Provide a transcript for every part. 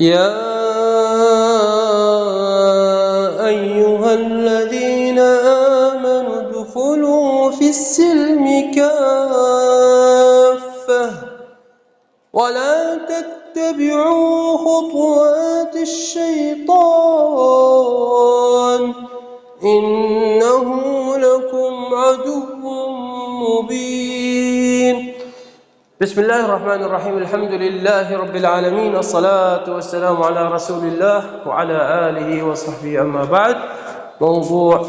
يا أيها الذين آمنوا ادخلوا في السلم كافة ولا تتبعوا خطوات الشيطان إنه لكم عدو مبين. بسم الله الرحمن الرحيم. الحمد لله رب العالمين، الصلاة والسلام على رسول الله وعلى آله وصحبه. أما بعد، موضوع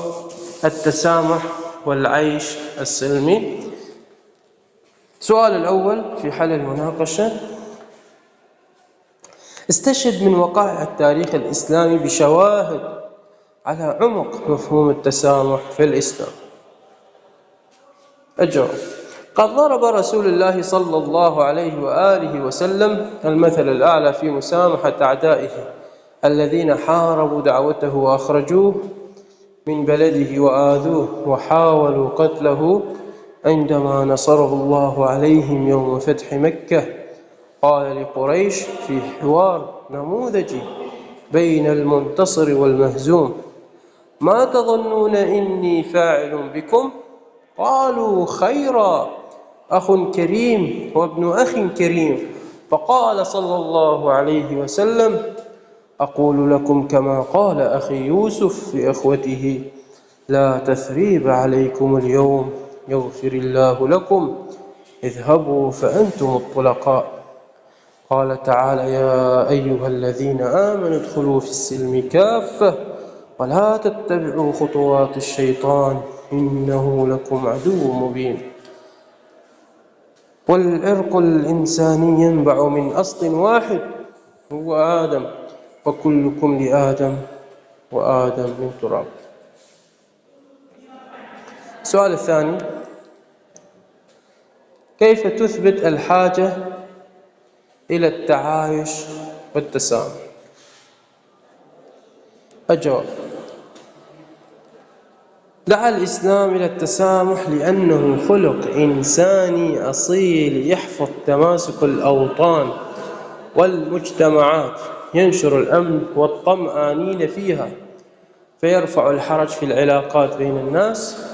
التسامح والعيش السلمي. السؤال الأول في حل المناقشة: استشهد من وقائع التاريخ الإسلامي بشواهد على عمق مفهوم التسامح في الإسلام. الجواب: قد ضرب رسول الله صلى الله عليه وآله وسلم المثل الأعلى في مسامحة أعدائه الذين حاربوا دعوته وأخرجوه من بلده وآذوه وحاولوا قتله عندما نصره الله عليهم يوم فتح مكة. قال لقريش في حوار نموذجي بين المنتصر والمهزوم: ما تظنون إني فاعل بكم؟ قالوا خيرا، أخ كريم وابن أخ كريم. فقال صلى الله عليه وسلم: أقول لكم كما قال أخي يوسف لإخوته: لا تثريب عليكم اليوم يغفر الله لكم، اذهبوا فأنتم الطلقاء. قال تعالى: يا أيها الذين آمنوا ادخلوا في السلم كافة ولا تتبعوا خطوات الشيطان إنه لكم عدو مبين. والعرق الإنساني ينبع من أصل واحد هو آدم، وكلكم لآدم وآدم من تراب. السؤال الثاني: كيف تثبت الحاجة إلى التعايش والتسامح؟ الجواب: دعا الإسلام إلى التسامح لأنه خلق إنساني أصيل يحفظ تماسك الأوطان والمجتمعات، ينشر الأمن والطمأنينة فيها، فيرفع الحرج في العلاقات بين الناس،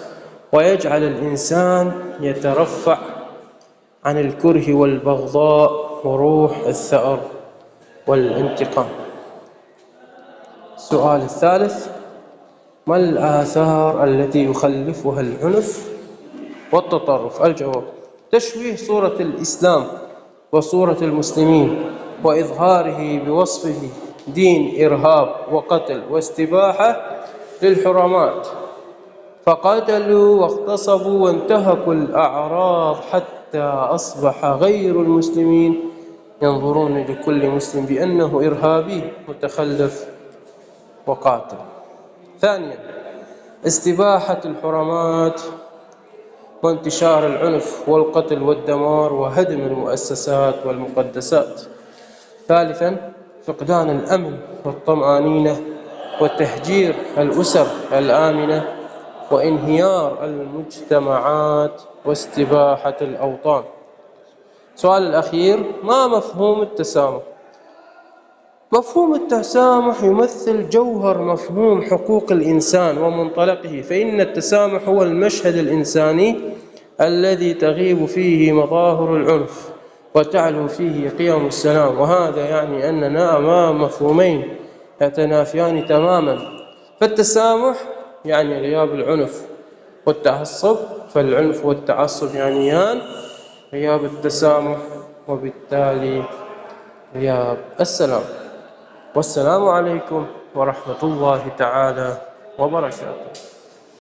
ويجعل الإنسان يترفع عن الكره والبغضاء وروح الثأر والانتقام. السؤال الثالث: ما الآثار التي يخلفها العنف والتطرف؟ الجواب: تشويه صورة الإسلام وصورة المسلمين، وإظهاره بوصفه دين إرهاب وقتل واستباحة للحرمات، فقتلوا واغتصبوا وانتهكوا الأعراض حتى أصبح غير المسلمين ينظرون لكل مسلم بأنه إرهابي متخلف وقاتل. ثانيا: استباحة الحرمات وانتشار العنف والقتل والدمار وهدم المؤسسات والمقدسات. ثالثا: فقدان الأمن والطمأنينة وتهجير الأسر الآمنة وانهيار المجتمعات واستباحة الأوطان. السؤال الأخير: ما مفهوم التسامح؟ مفهوم التسامح يمثل جوهر مفهوم حقوق الإنسان ومنطلقه، فإن التسامح هو المشهد الإنساني الذي تغيب فيه مظاهر العنف وتعلو فيه قيم السلام، وهذا يعني أننا أمام مفهومين يتنافيان تماما. فالتسامح يعني غياب العنف والتعصب، فالعنف والتعصب يعنيان غياب التسامح، وبالتالي غياب السلام. والسلام عليكم ورحمة الله تعالى وبركاته.